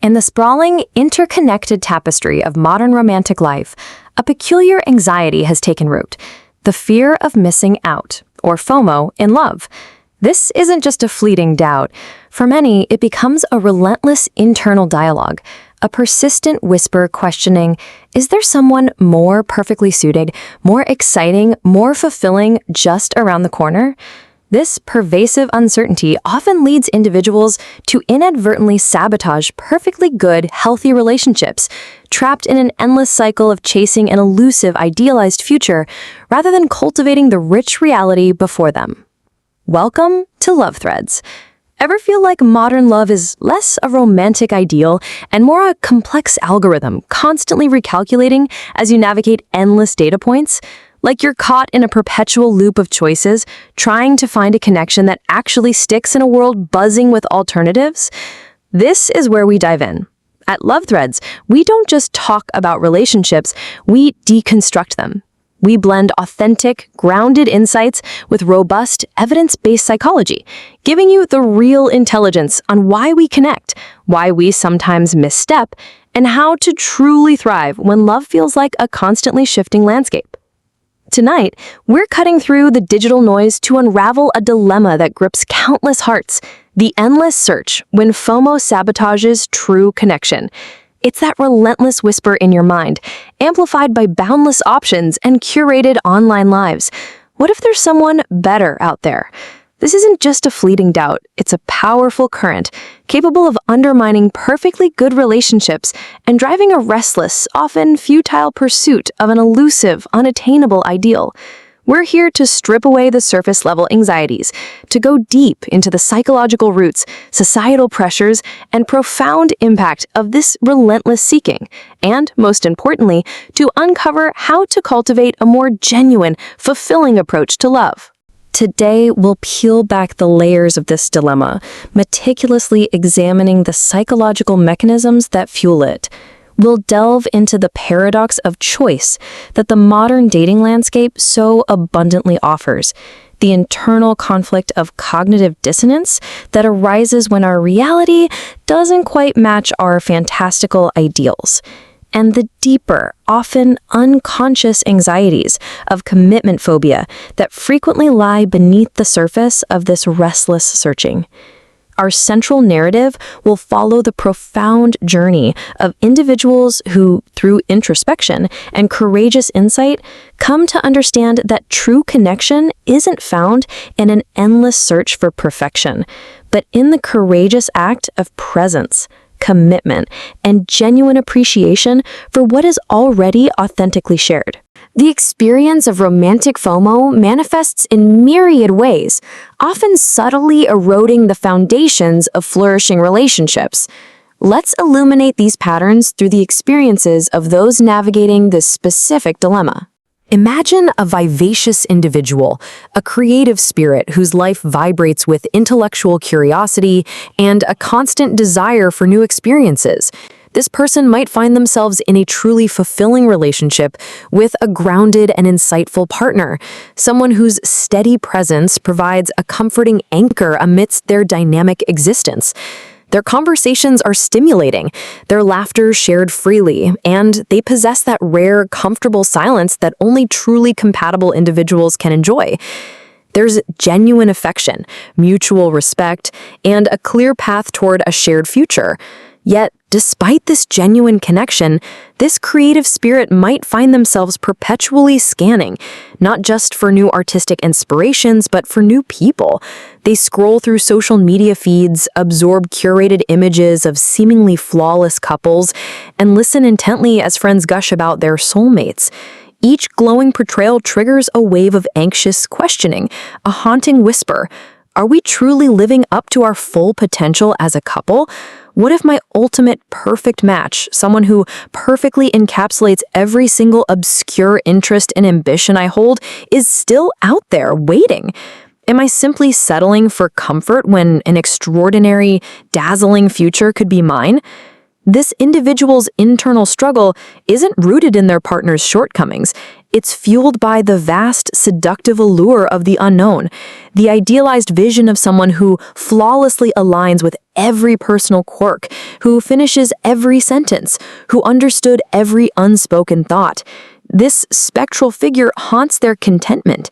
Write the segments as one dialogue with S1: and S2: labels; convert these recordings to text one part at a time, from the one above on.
S1: In the sprawling, interconnected tapestry of modern romantic life, a peculiar anxiety has taken root: the fear of missing out, or FOMO, in love. This isn't just a fleeting doubt. For many, it becomes a relentless internal dialogue, a persistent whisper questioning, is there someone more perfectly suited, more exciting, more fulfilling just around the corner? This pervasive uncertainty often leads individuals to inadvertently sabotage perfectly good, healthy relationships, trapped in an endless cycle of chasing an elusive, idealized future rather than cultivating the rich reality before them. Welcome to Love Threads. Ever feel like modern love is less a romantic ideal and more a complex algorithm constantly recalculating as you navigate endless data points? Like you're caught in a perpetual loop of choices, trying to find a connection that actually sticks in a world buzzing with alternatives? This is where we dive in. At Love Threads, we don't just talk about relationships, we deconstruct them. We blend authentic, grounded insights with robust, evidence-based psychology, giving you the real intelligence on why we connect, why we sometimes misstep, and how to truly thrive when love feels like a constantly shifting landscape. Tonight, we're cutting through the digital noise to unravel a dilemma that grips countless hearts: the endless search when FOMO sabotages true connection. It's that relentless whisper in your mind, amplified by boundless options and curated online lives. What if there's someone better out there? This isn't just a fleeting doubt, it's a powerful current, capable of undermining perfectly good relationships and driving a restless, often futile pursuit of an elusive, unattainable ideal. We're here to strip away the surface-level anxieties, to go deep into the psychological roots, societal pressures, and profound impact of this relentless seeking, and, most importantly, to uncover how to cultivate a more genuine, fulfilling approach to love. Today, we'll peel back the layers of this dilemma, meticulously examining the psychological mechanisms that fuel it. We'll delve into the paradox of choice that the modern dating landscape so abundantly offers, the internal conflict of cognitive dissonance that arises when our reality doesn't quite match our fantastical ideals, and the deeper, often unconscious anxieties of commitment phobia that frequently lie beneath the surface of this restless searching. Our central narrative will follow the profound journey of individuals who, through introspection and courageous insight, come to understand that true connection isn't found in an endless search for perfection, but in the courageous act of presence, commitment, and genuine appreciation for what is already authentically shared. The experience of romantic FOMO manifests in myriad ways, often subtly eroding the foundations of flourishing relationships. Let's illuminate these patterns through the experiences of those navigating this specific dilemma. Imagine a vivacious individual, a creative spirit whose life vibrates with intellectual curiosity and a constant desire for new experiences. This person might find themselves in a truly fulfilling relationship with a grounded and insightful partner, someone whose steady presence provides a comforting anchor amidst their dynamic existence. Their conversations are stimulating, their laughter shared freely, and they possess that rare, comfortable silence that only truly compatible individuals can enjoy. There's genuine affection, mutual respect, and a clear path toward a shared future. Yet, despite this genuine connection, this creative spirit might find themselves perpetually scanning, not just for new artistic inspirations, but for new people. They scroll through social media feeds, absorb curated images of seemingly flawless couples, and listen intently as friends gush about their soulmates. Each glowing portrayal triggers a wave of anxious questioning, a haunting whisper. Are we truly living up to our full potential as a couple? What if my ultimate perfect match, someone who perfectly encapsulates every single obscure interest and ambition I hold, is still out there waiting? Am I simply settling for comfort when an extraordinary, dazzling future could be mine? This individual's internal struggle isn't rooted in their partner's shortcomings. It's fueled by the vast, seductive allure of the unknown, the idealized vision of someone who flawlessly aligns with every personal quirk, who finishes every sentence, who understood every unspoken thought. This spectral figure haunts their contentment.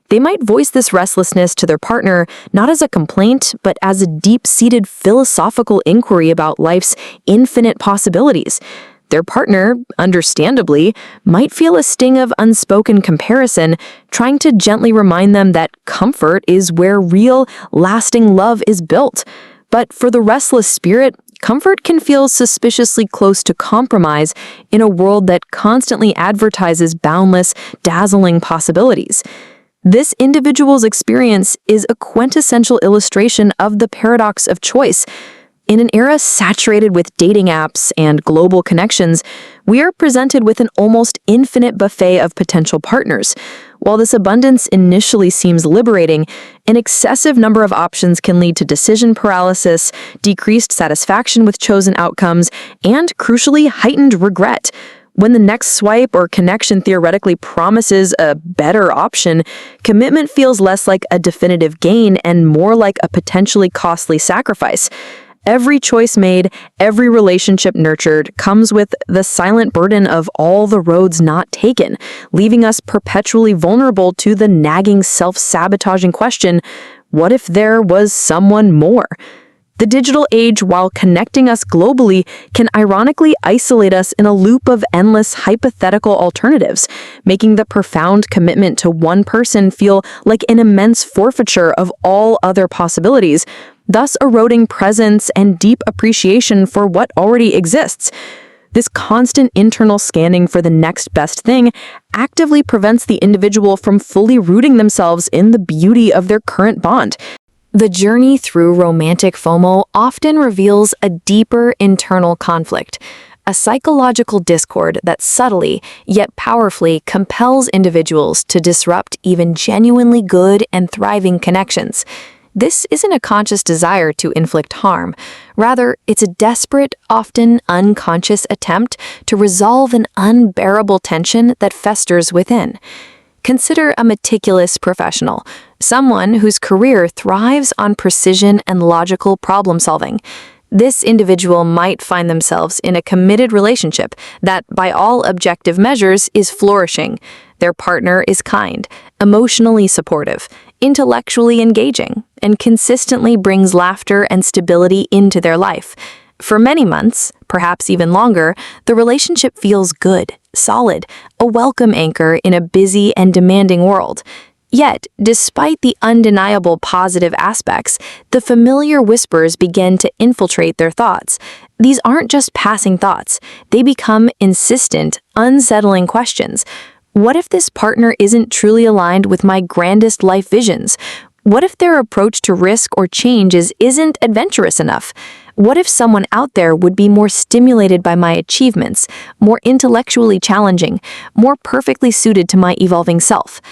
S1: They might voice this restlessness to their partner not as a complaint, but as a deep-seated philosophical inquiry about life's infinite possibilities. Their partner, understandably, might feel a sting of unspoken comparison, trying to gently remind them that comfort is where real, lasting love is built. But for the restless spirit, comfort can feel suspiciously close to compromise in a world that constantly advertises boundless, dazzling possibilities. This individual's experience is a quintessential illustration of the paradox of choice. In an era saturated with dating apps and global connections, we are presented with an almost infinite buffet of potential partners. While this abundance initially seems liberating, an excessive number of options can lead to decision paralysis, decreased satisfaction with chosen outcomes, and, crucially, heightened regret. When the next swipe or connection theoretically promises a better option, commitment feels less like a definitive gain and more like a potentially costly sacrifice. Every choice made, every relationship nurtured, comes with the silent burden of all the roads not taken, leaving us perpetually vulnerable to the nagging self-sabotaging question, what if there was someone more? The digital age, while connecting us globally, can ironically isolate us in a loop of endless hypothetical alternatives, making the profound commitment to one person feel like an immense forfeiture of all other possibilities, thus eroding presence and deep appreciation for what already exists. This constant internal scanning for the next best thing actively prevents the individual from fully rooting themselves in the beauty of their current bond. The journey through romantic FOMO often reveals a deeper internal conflict, a psychological discord that subtly, yet powerfully, compels individuals to disrupt even genuinely good and thriving connections. This isn't a conscious desire to inflict harm. Rather, it's a desperate, often unconscious attempt to resolve an unbearable tension that festers within. Consider a meticulous professional, someone whose career thrives on precision and logical problem-solving. This individual might find themselves in a committed relationship that, by all objective measures, is flourishing. Their partner is kind, emotionally supportive, intellectually engaging, and consistently brings laughter and stability into their life. For many months, perhaps even longer, the relationship feels good, solid, a welcome anchor in a busy and demanding world. Yet, despite the undeniable positive aspects, the familiar whispers begin to infiltrate their thoughts. These aren't just passing thoughts. They become insistent, unsettling questions. What if this partner isn't truly aligned with my grandest life visions? What if their approach to risk or change isn't adventurous enough? What if someone out there would be more stimulated by my achievements, more intellectually challenging, more perfectly suited to my evolving self?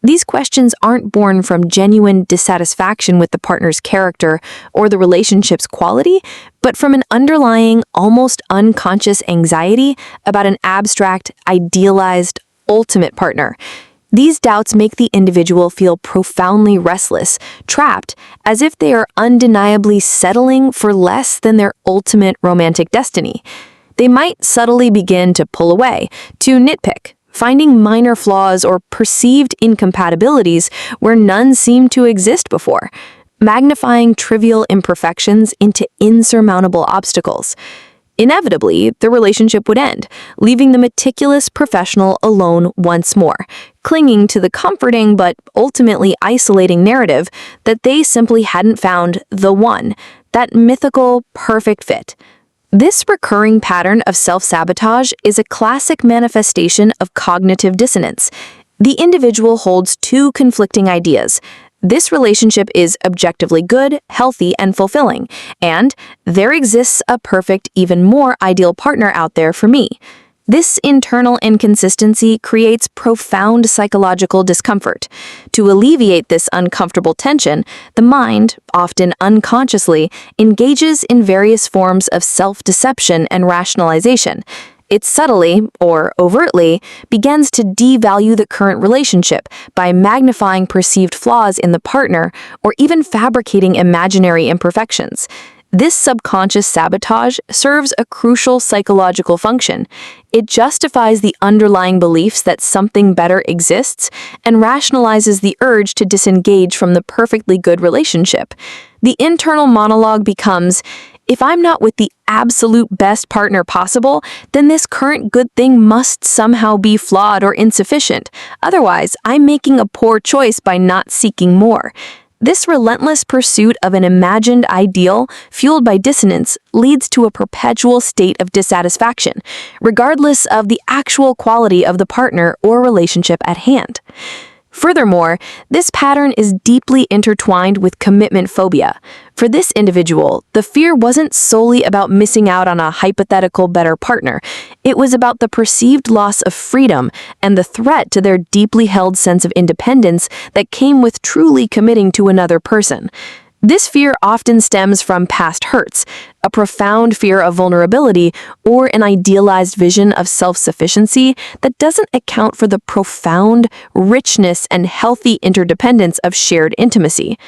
S1: These questions aren't born from genuine dissatisfaction with the partner's character or the relationship's quality, but from an underlying, almost unconscious anxiety about an abstract, idealized, ultimate partner. These doubts make the individual feel profoundly restless, trapped, as if they are undeniably settling for less than their ultimate romantic destiny. They might subtly begin to pull away, to nitpick, finding minor flaws or perceived incompatibilities where none seemed to exist before, magnifying trivial imperfections into insurmountable obstacles. Inevitably, the relationship would end, leaving the meticulous professional alone once more, clinging to the comforting but ultimately isolating narrative that they simply hadn't found the one, that mythical, perfect fit. This recurring pattern of self-sabotage is a classic manifestation of cognitive dissonance. The individual holds two conflicting ideas. This relationship is objectively good, healthy, and fulfilling, and there exists a perfect, even more ideal partner out there for me. This internal inconsistency creates profound psychological discomfort. To alleviate this uncomfortable tension, the mind, often unconsciously, engages in various forms of self-deception and rationalization. It subtly, or overtly, begins to devalue the current relationship by magnifying perceived flaws in the partner or even fabricating imaginary imperfections. This subconscious sabotage serves a crucial psychological function. It justifies the underlying beliefs that something better exists and rationalizes the urge to disengage from the perfectly good relationship. The internal monologue becomes, if I'm not with the absolute best partner possible, then this current good thing must somehow be flawed or insufficient. Otherwise, I'm making a poor choice by not seeking more. This relentless pursuit of an imagined ideal, fueled by dissonance, leads to a perpetual state of dissatisfaction, regardless of the actual quality of the partner or relationship at hand. Furthermore, this pattern is deeply intertwined with commitment phobia. For this individual, the fear wasn't solely about missing out on a hypothetical better partner. It was about the perceived loss of freedom and the threat to their deeply held sense of independence that came with truly committing to another person. This fear often stems from past hurts, a profound fear of vulnerability, or an idealized vision of self-sufficiency that doesn't account for the profound richness and healthy interdependence of shared intimacy.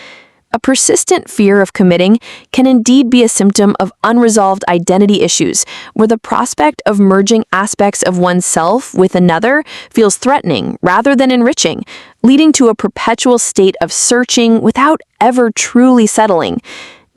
S1: A persistent fear of committing can indeed be a symptom of unresolved identity issues, where the prospect of merging aspects of oneself with another feels threatening rather than enriching, leading to a perpetual state of searching without ever truly settling.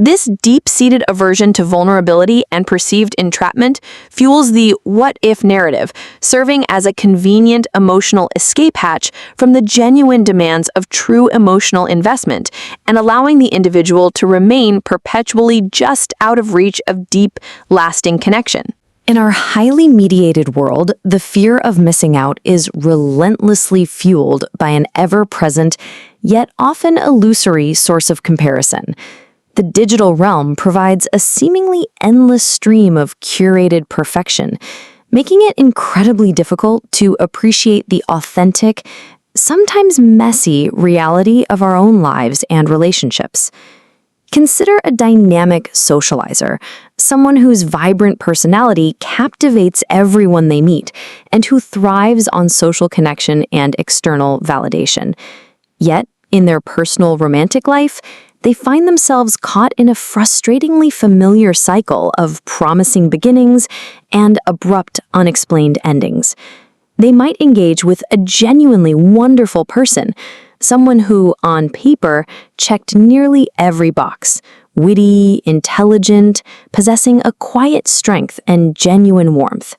S1: This deep-seated aversion to vulnerability and perceived entrapment fuels the what-if narrative, serving as a convenient emotional escape hatch from the genuine demands of true emotional investment and allowing the individual to remain perpetually just out of reach of deep, lasting connection. In our highly mediated world, the fear of missing out is relentlessly fueled by an ever-present, yet often illusory source of comparison. The digital realm provides a seemingly endless stream of curated perfection, making it incredibly difficult to appreciate the authentic, sometimes messy reality of our own lives and relationships. Consider a dynamic socializer, someone whose vibrant personality captivates everyone they meet and who thrives on social connection and external validation. Yet, in their personal romantic life, they find themselves caught in a frustratingly familiar cycle of promising beginnings and abrupt, unexplained endings. They might engage with a genuinely wonderful person, someone who, on paper, checked nearly every box: witty, intelligent, possessing a quiet strength and genuine warmth.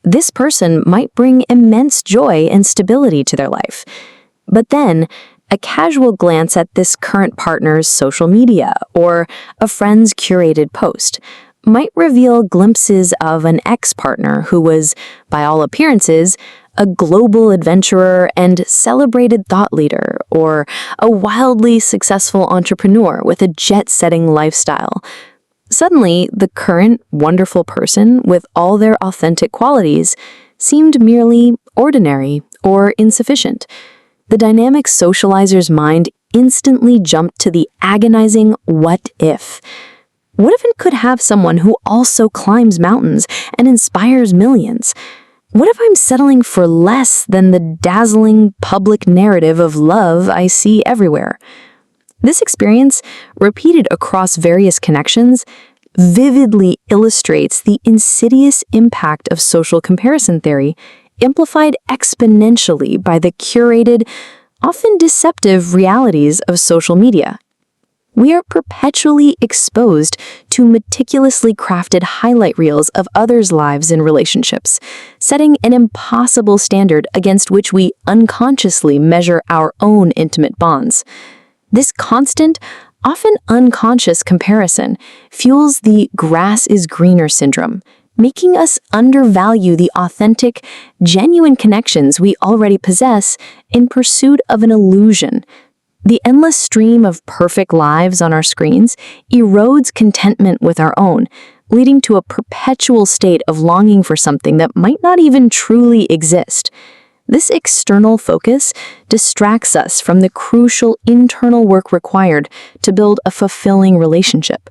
S1: This person might bring immense joy and stability to their life. But then, a casual glance at this current partner's social media or a friend's curated post might reveal glimpses of an ex-partner who was, by all appearances, a global adventurer and celebrated thought leader, or a wildly successful entrepreneur with a jet-setting lifestyle. Suddenly, the current wonderful person with all their authentic qualities seemed merely ordinary or insufficient. The dynamic socializer's mind instantly jumped to the agonizing what if. What if it could have someone who also climbs mountains and inspires millions? What if I'm settling for less than the dazzling public narrative of love I see everywhere? This experience, repeated across various connections, vividly illustrates the insidious impact of social comparison theory, amplified exponentially by the curated, often deceptive realities of social media. We are perpetually exposed to meticulously crafted highlight reels of others' lives and relationships, setting an impossible standard against which we unconsciously measure our own intimate bonds. This constant, often unconscious comparison fuels the grass is greener syndrome, making us undervalue the authentic, genuine connections we already possess in pursuit of an illusion. The endless stream of perfect lives on our screens erodes contentment with our own, leading to a perpetual state of longing for something that might not even truly exist. This external focus distracts us from the crucial internal work required to build a fulfilling relationship,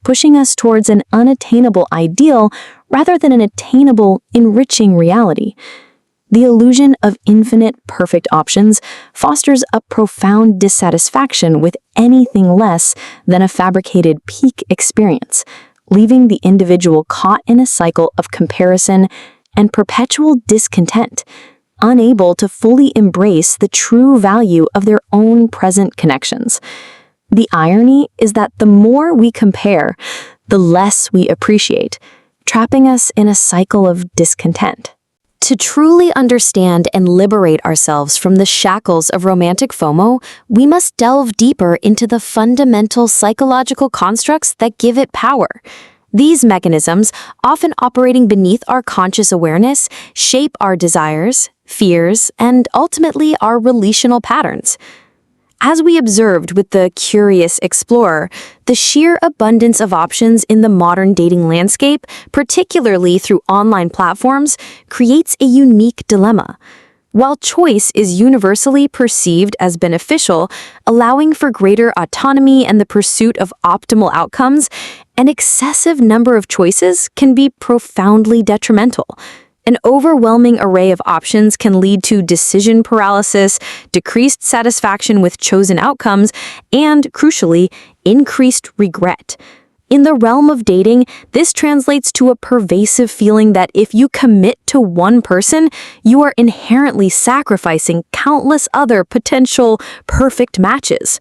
S1: pushing us towards an unattainable ideal rather than an attainable, enriching reality. The illusion of infinite perfect options fosters a profound dissatisfaction with anything less than a fabricated peak experience, leaving the individual caught in a cycle of comparison and perpetual discontent, unable to fully embrace the true value of their own present connections. The irony is that the more we compare, the less we appreciate, trapping us in a cycle of discontent. To truly understand and liberate ourselves from the shackles of romantic FOMO, we must delve deeper into the fundamental psychological constructs that give it power. These mechanisms, often operating beneath our conscious awareness, shape our desires, fears, and ultimately our relational patterns. As we observed with the curious explorer, the sheer abundance of options in the modern dating landscape, particularly through online platforms, creates a unique dilemma. While choice is universally perceived as beneficial, allowing for greater autonomy and the pursuit of optimal outcomes, an excessive number of choices can be profoundly detrimental. An overwhelming array of options can lead to decision paralysis, decreased satisfaction with chosen outcomes, and, crucially, increased regret. In the realm of dating, this translates to a pervasive feeling that if you commit to one person, you are inherently sacrificing countless other potential perfect matches.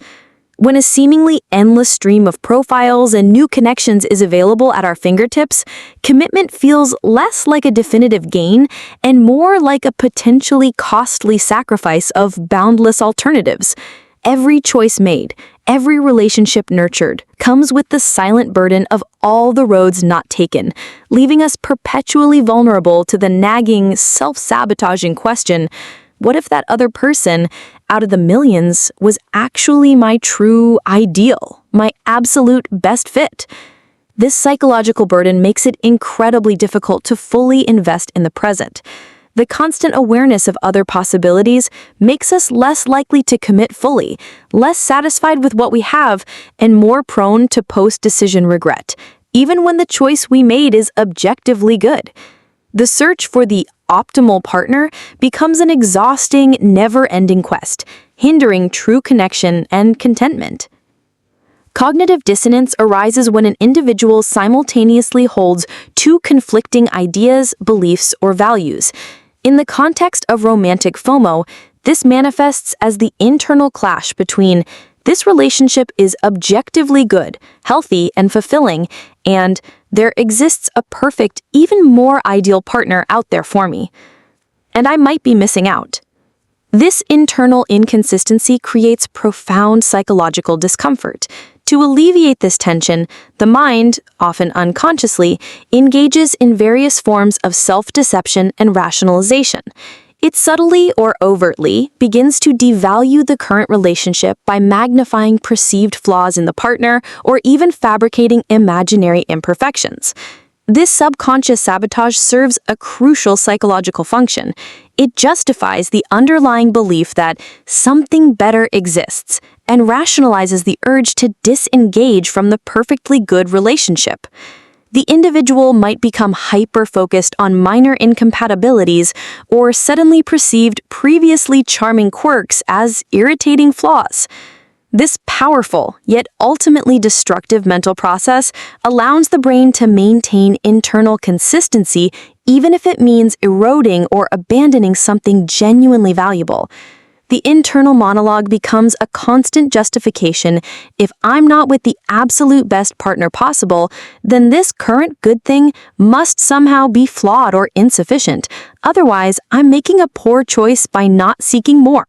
S1: When a seemingly endless stream of profiles and new connections is available at our fingertips, commitment feels less like a definitive gain and more like a potentially costly sacrifice of boundless alternatives. Every choice made, every relationship nurtured, comes with the silent burden of all the roads not taken, leaving us perpetually vulnerable to the nagging, self-sabotaging question, what if that other person, out of the millions, was actually my true ideal, my absolute best fit? This psychological burden makes it incredibly difficult to fully invest in the present. The constant awareness of other possibilities makes us less likely to commit fully, less satisfied with what we have, and more prone to post-decision regret, even when the choice we made is objectively good. The search for the optimal partner becomes an exhausting, never-ending quest, hindering true connection and contentment. Cognitive dissonance arises when an individual simultaneously holds two conflicting ideas, beliefs, or values. In the context of romantic FOMO, this manifests as the internal clash between this relationship is objectively good, healthy, and fulfilling, and there exists a perfect, even more ideal partner out there for me. And I might be missing out. This internal inconsistency creates profound psychological discomfort. To alleviate this tension, the mind, often unconsciously, engages in various forms of self-deception and rationalization. It subtly or overtly begins to devalue the current relationship by magnifying perceived flaws in the partner or even fabricating imaginary imperfections. This subconscious sabotage serves a crucial psychological function. It justifies the underlying belief that something better exists and rationalizes the urge to disengage from the perfectly good relationship. The individual might become hyper-focused on minor incompatibilities or suddenly perceived previously charming quirks as irritating flaws. This powerful, yet ultimately destructive mental process allows the brain to maintain internal consistency even if it means eroding or abandoning something genuinely valuable. The internal monologue becomes a constant justification. If I'm not with the absolute best partner possible, then this current good thing must somehow be flawed or insufficient. Otherwise, I'm making a poor choice by not seeking more.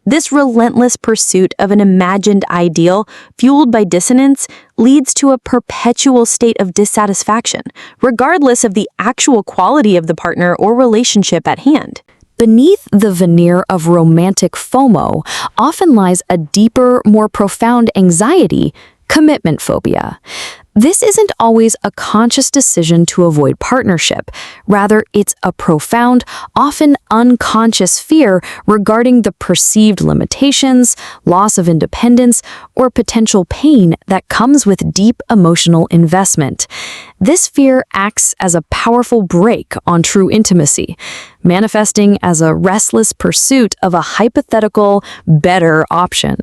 S1: This relentless pursuit of an imagined ideal, fueled by dissonance, leads to a perpetual state of dissatisfaction, regardless of the actual quality of the partner or relationship at hand. Beneath the veneer of romantic FOMO often lies a deeper, more profound anxiety, commitment phobia. This isn't always a conscious decision to avoid partnership. Rather, it's a profound, often unconscious fear regarding the perceived limitations, loss of independence, or potential pain that comes with deep emotional investment. This fear acts as a powerful brake on true intimacy, manifesting as a restless pursuit of a hypothetical, better option.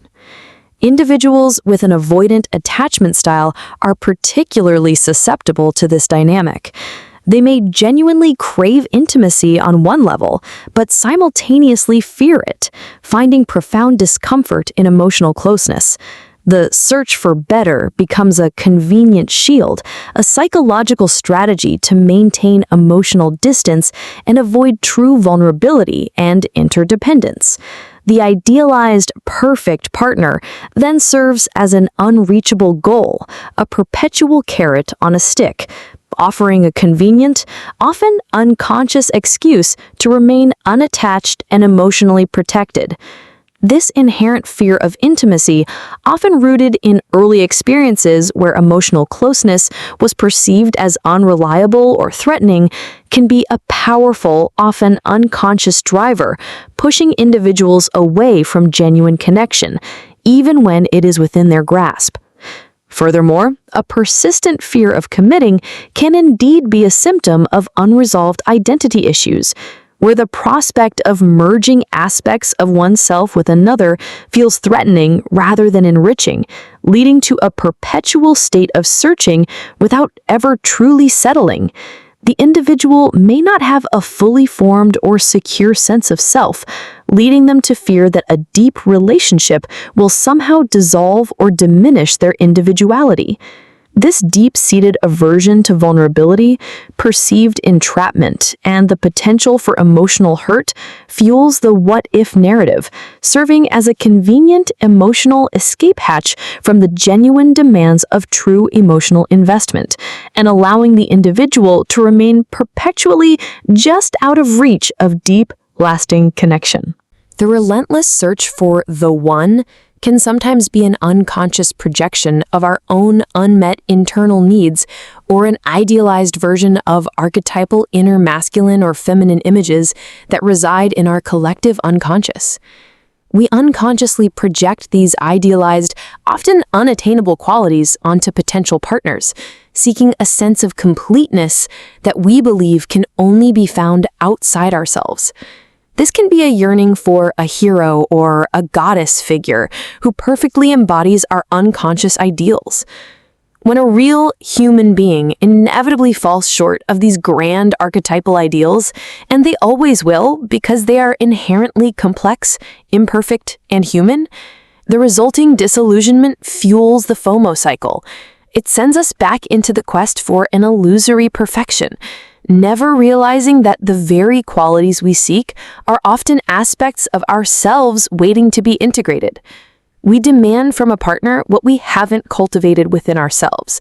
S1: Individuals with an avoidant attachment style are particularly susceptible to this dynamic. They may genuinely crave intimacy on one level, but simultaneously fear it, finding profound discomfort in emotional closeness. The search for better becomes a convenient shield, a psychological strategy to maintain emotional distance and avoid true vulnerability and interdependence. The idealized, perfect partner then serves as an unreachable goal, a perpetual carrot on a stick, offering a convenient, often unconscious excuse to remain unattached and emotionally protected. This inherent fear of intimacy, often rooted in early experiences where emotional closeness was perceived as unreliable or threatening, can be a powerful, often unconscious driver, pushing individuals away from genuine connection, even when it is within their grasp. Furthermore, a persistent fear of committing can indeed be a symptom of unresolved identity issues, where the prospect of merging aspects of oneself with another feels threatening rather than enriching, leading to a perpetual state of searching without ever truly settling. The individual may not have a fully formed or secure sense of self, leading them to fear that a deep relationship will somehow dissolve or diminish their individuality. This deep-seated aversion to vulnerability, perceived entrapment, and the potential for emotional hurt fuels the what-if narrative, serving as a convenient emotional escape hatch from the genuine demands of true emotional investment, and allowing the individual to remain perpetually just out of reach of deep, lasting connection. The relentless search for the one can sometimes be an unconscious projection of our own unmet internal needs or an idealized version of archetypal inner masculine or feminine images that reside in our collective unconscious. We unconsciously project these idealized, often unattainable qualities onto potential partners, seeking a sense of completeness that we believe can only be found outside ourselves. This can be a yearning for a hero or a goddess figure who perfectly embodies our unconscious ideals. When a real human being inevitably falls short of these grand archetypal ideals, and they always will because they are inherently complex, imperfect, and human, the resulting disillusionment fuels the FOMO cycle. It sends us back into the quest for an illusory perfection, never realizing that the very qualities we seek are often aspects of ourselves waiting to be integrated. We demand from a partner what we haven't cultivated within ourselves.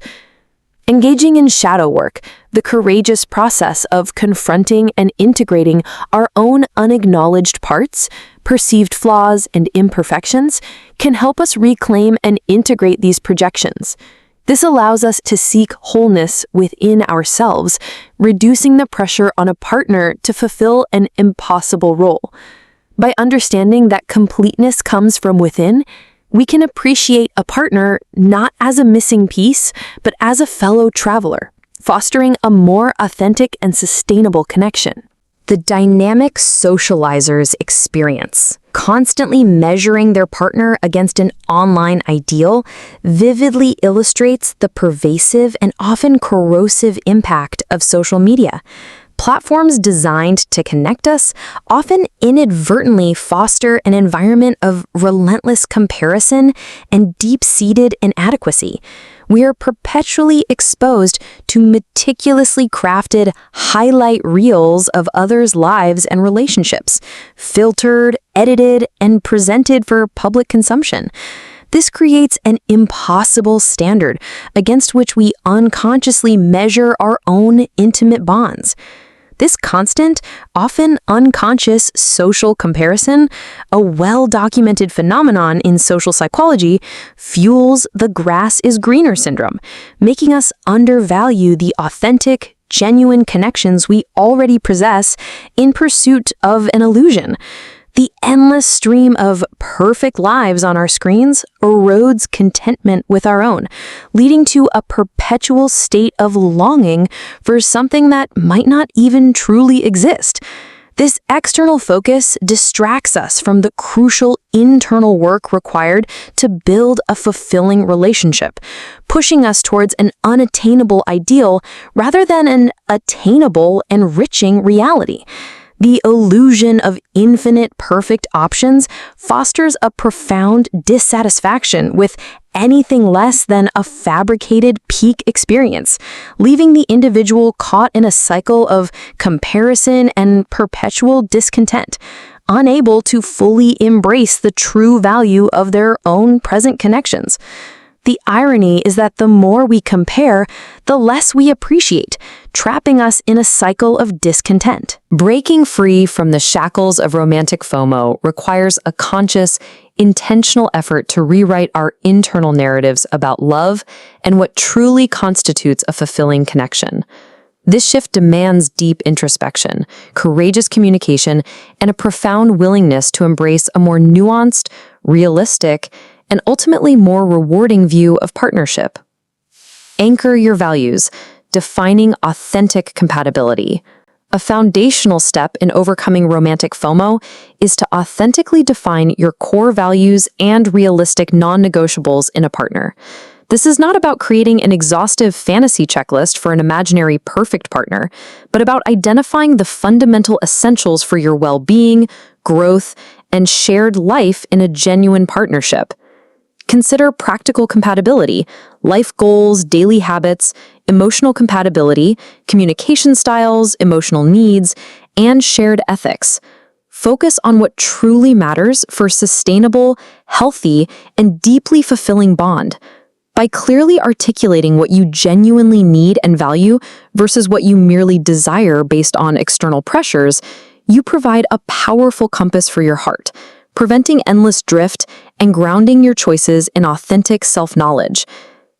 S1: Engaging in shadow work, the courageous process of confronting and integrating our own unacknowledged parts, perceived flaws, and imperfections, can help us reclaim and integrate these projections. This allows us to seek wholeness within ourselves, reducing the pressure on a partner to fulfill an impossible role. By understanding that completeness comes from within, we can appreciate a partner not as a missing piece, but as a fellow traveler, fostering a more authentic and sustainable connection. The dynamic socializer's experience, constantly measuring their partner against an online ideal, vividly illustrates the pervasive and often corrosive impact of social media. Platforms designed to connect us often inadvertently foster an environment of relentless comparison and deep-seated inadequacy. We are perpetually exposed to meticulously crafted highlight reels of others' lives and relationships, filtered, edited, and presented for public consumption. This creates an impossible standard against which we unconsciously measure our own intimate bonds.
S2: This constant, often unconscious social comparison, a well-documented phenomenon in social psychology, fuels the grass is greener syndrome, making us undervalue the authentic, genuine connections we already possess in pursuit of an illusion. The endless stream of perfect lives on our screens erodes contentment with our own, leading to a perpetual state of longing for something that might not even truly exist. This external focus distracts us from the crucial internal work required to build a fulfilling relationship, pushing us towards an unattainable ideal rather than an attainable, enriching reality. The illusion of infinite perfect options fosters a profound dissatisfaction with anything less than a fabricated peak experience, leaving the individual caught in a cycle of comparison and perpetual discontent, unable to fully embrace the true value of their own present connections. The irony is that the more we compare, the less we appreciate, trapping us in a cycle of discontent.
S1: Breaking free from the shackles of romantic FOMO requires a conscious, intentional effort to rewrite our internal narratives about love and what truly constitutes a fulfilling connection. This shift demands deep introspection, courageous communication, and a profound willingness to embrace a more nuanced, realistic, and ultimately more rewarding view of partnership. Anchor your values, defining authentic compatibility. A foundational step in overcoming romantic FOMO is to authentically define your core values and realistic non-negotiables in a partner. This is not about creating an exhaustive fantasy checklist for an imaginary perfect partner, but about identifying the fundamental essentials for your well-being, growth, and shared life in a genuine partnership. Consider practical compatibility, life goals, daily habits, emotional compatibility, communication styles, emotional needs, and shared ethics. Focus on what truly matters for a sustainable, healthy, and deeply fulfilling bond. By clearly articulating what you genuinely need and value versus what you merely desire based on external pressures, you provide a powerful compass for your heart, preventing endless drift and grounding your choices in authentic self-knowledge.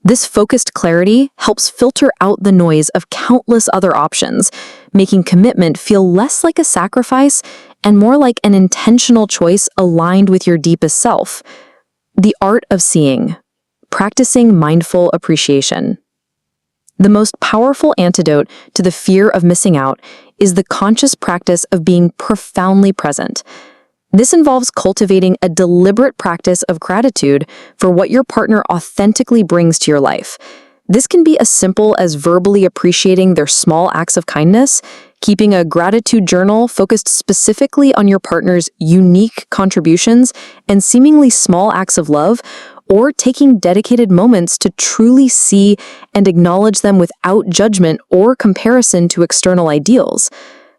S1: This focused clarity helps filter out the noise of countless other options, making commitment feel less like a sacrifice and more like an intentional choice aligned with your deepest self. The art of seeing. Practicing mindful appreciation. The most powerful antidote to the fear of missing out is the conscious practice of being profoundly present. This involves cultivating a deliberate practice of gratitude for what your partner authentically brings to your life. This can be as simple as verbally appreciating their small acts of kindness, keeping a gratitude journal focused specifically on your partner's unique contributions and seemingly small acts of love, or taking dedicated moments to truly see and acknowledge them without judgment or comparison to external ideals.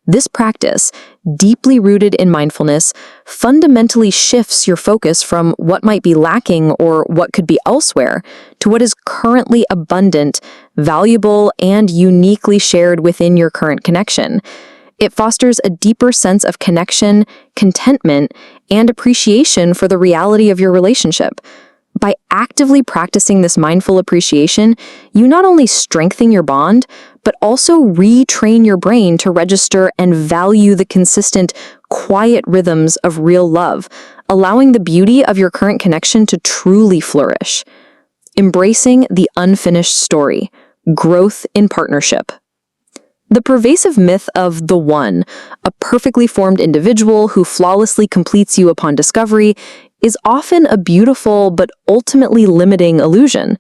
S1: This practice, deeply rooted in mindfulness, fundamentally shifts your focus from what might be lacking or what could be elsewhere to what is currently abundant, valuable, and uniquely shared within your current connection. It fosters a deeper sense of connection, contentment, and appreciation for the reality of your relationship. By actively practicing this mindful appreciation, you not only strengthen your bond, but also retrain your brain to register and value the consistent, quiet rhythms of real love, allowing the beauty of your current connection to truly flourish. Embracing the unfinished story, growth in partnership. The pervasive myth of the one, a perfectly formed individual who flawlessly completes you upon discovery, is often a beautiful but ultimately limiting illusion.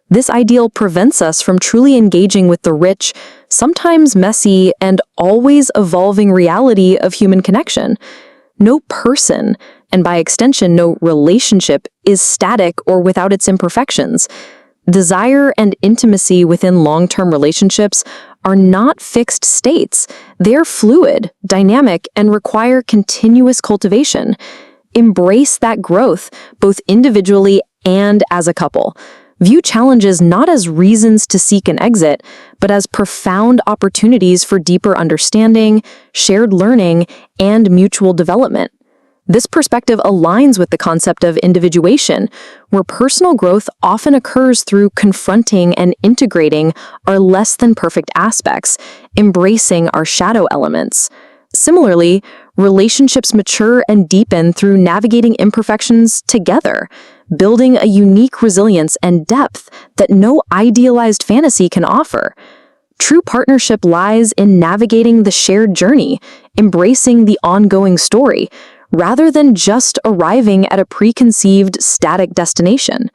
S1: This ideal prevents us from truly engaging with the rich, sometimes messy, and always evolving reality of human connection. No person, and by extension no relationship, is static or without its imperfections. Desire and intimacy within long-term relationships are not fixed states. They're fluid, dynamic, and require continuous cultivation. Embrace that growth, both individually and as a couple.
S2: View challenges not as reasons to seek an exit, but as profound opportunities for deeper understanding, shared learning, and mutual development. This perspective aligns with the concept of individuation, where personal growth often occurs through confronting and integrating our less than perfect aspects, embracing our shadow elements. Similarly, relationships mature and deepen through navigating imperfections together, building a unique resilience and depth that no idealized fantasy can offer. True partnership lies in navigating the shared journey, embracing the ongoing story, rather than just arriving at a preconceived, static destination.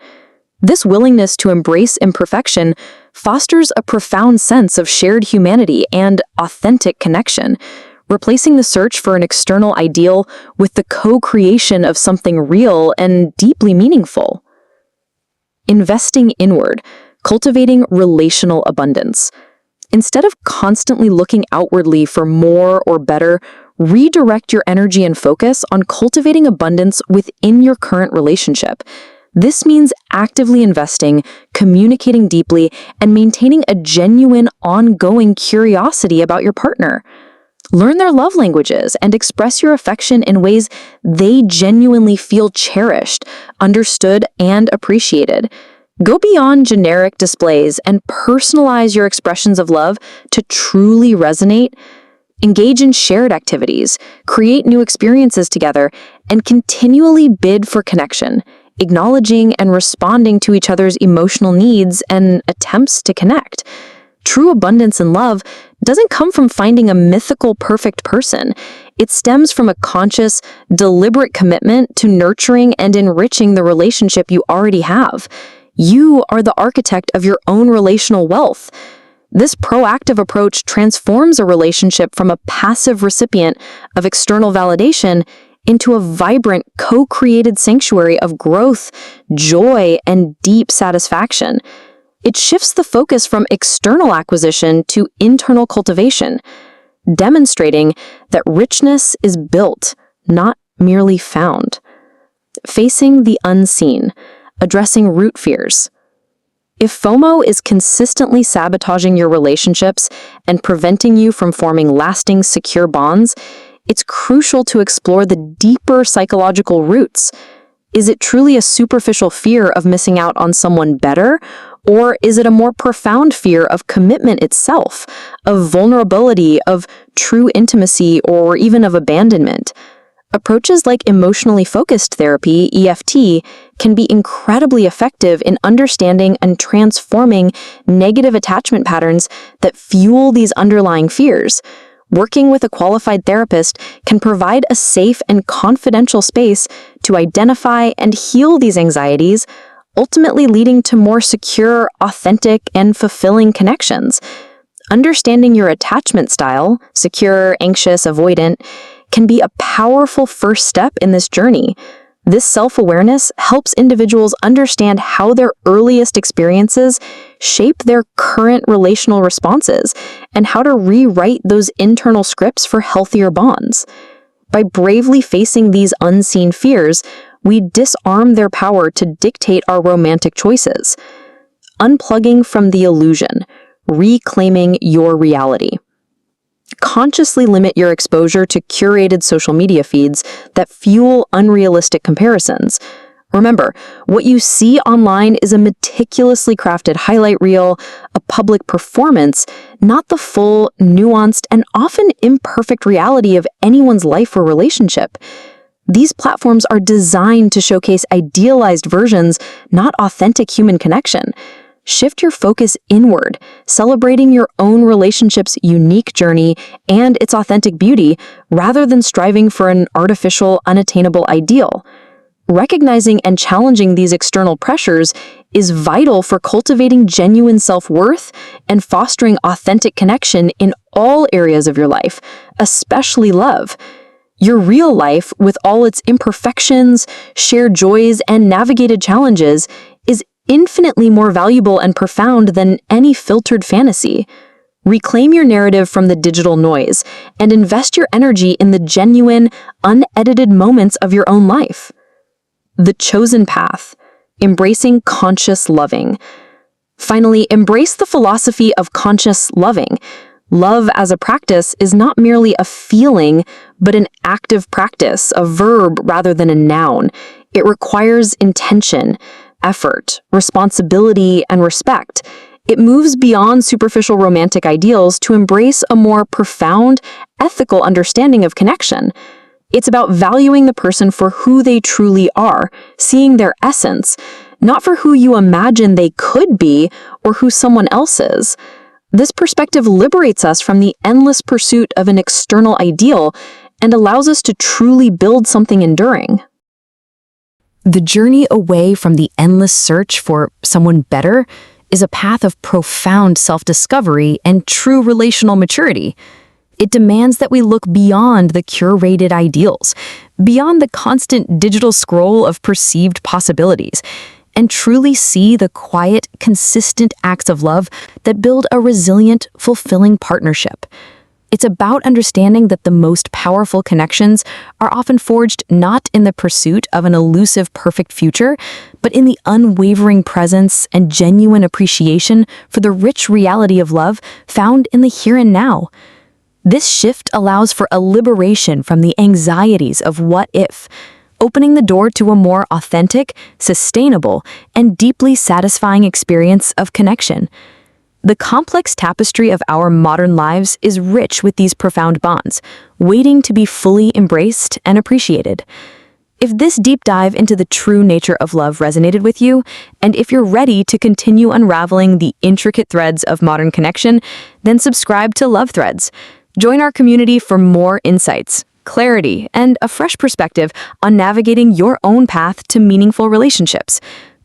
S2: This willingness to embrace imperfection fosters a profound sense of shared humanity and authentic connection, replacing the search for an external ideal with the co-creation of something real and deeply meaningful. Investing inward, cultivating relational abundance. Instead of constantly looking outwardly for more or better, redirect your energy and focus on cultivating abundance within your current relationship. This means actively investing, communicating deeply, and maintaining a genuine, ongoing curiosity about your partner. Learn their love languages and express your affection in ways they genuinely feel cherished, understood, and appreciated. Go beyond generic displays and personalize your expressions of love to truly resonate. Engage in shared activities, create new experiences together, and continually bid for connection, acknowledging and responding to each other's emotional needs and attempts to connect. True abundance in love doesn't come from finding a mythical perfect person. It stems from a conscious, deliberate commitment to nurturing and enriching the relationship you already have. You are the architect of your own relational wealth. This proactive approach transforms a relationship from a passive recipient of external validation into a vibrant, co-created sanctuary of growth, joy, and deep satisfaction. It shifts the focus from external acquisition to internal cultivation, demonstrating that richness is built, not merely found. Facing the unseen, addressing root fears. If FOMO is consistently sabotaging your relationships and preventing you from forming lasting, secure bonds, it's crucial to explore the deeper psychological roots. Is it truly a superficial fear of missing out on someone better, or is it a more profound fear of commitment itself, of vulnerability, of true intimacy, or even of abandonment? Approaches like emotionally focused therapy, EFT, can be incredibly effective in understanding and transforming negative attachment patterns that fuel these underlying fears. Working with a qualified therapist can provide a safe and confidential space to identify and heal these anxieties, ultimately leading to more secure, authentic, and fulfilling connections. Understanding your attachment style, secure, anxious, avoidant, can be a powerful first step in this journey. This self-awareness helps individuals understand how their earliest experiences shape their current relational responses and how to rewrite those internal scripts for healthier bonds. By bravely facing these unseen fears, we disarm their power to dictate our romantic choices. Unplugging from the illusion, reclaiming your reality. Consciously limit your exposure to curated social media feeds that fuel unrealistic comparisons. Remember, what you see online is a meticulously crafted highlight reel, a public performance, not the full, nuanced, and often imperfect reality of anyone's life or relationship. These platforms are designed to showcase idealized versions, not authentic human connection. Shift your focus inward, celebrating your own relationship's unique journey and its authentic beauty, rather than striving for an artificial, unattainable ideal. Recognizing and challenging these external pressures is vital for cultivating genuine self-worth and fostering authentic connection in all areas of your life, especially love. Your real life, with all its imperfections, shared joys, and navigated challenges, is infinitely more valuable and profound than any filtered fantasy. Reclaim your narrative from the digital noise and invest your energy in the genuine, unedited moments of your own life. The chosen path, embracing conscious loving. Finally, embrace the philosophy of conscious loving. Love as a practice is not merely a feeling, but an active practice, a verb rather than a noun. It requires intention, effort, responsibility, and respect. It moves beyond superficial romantic ideals to embrace a more profound, ethical understanding of connection. It's about valuing the person for who they truly are, seeing their essence, not for who you imagine they could be or who someone else is. This perspective liberates us from the endless pursuit of an external ideal and allows us to truly build something enduring.
S1: The journey away from the endless search for someone better is a path of profound self-discovery and true relational maturity. It demands that we look beyond the curated ideals, beyond the constant digital scroll of perceived possibilities, and truly see the quiet, consistent acts of love that build a resilient, fulfilling partnership. It's about understanding that the most powerful connections are often forged not in the pursuit of an elusive perfect future, but in the unwavering presence and genuine appreciation for the rich reality of love found in the here and now. This shift allows for a liberation from the anxieties of what if, opening the door to a more authentic, sustainable, and deeply satisfying experience of connection. The complex tapestry of our modern lives is rich with these profound bonds, waiting to be fully embraced and appreciated. If this deep dive into the true nature of love resonated with you, and if you're ready to continue unraveling the intricate threads of modern connection, then subscribe to Love Threads. Join our community for more insights, clarity, and a fresh perspective on navigating your own path to meaningful relationships.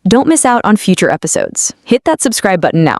S1: Don't miss out on future episodes. Hit that subscribe button now.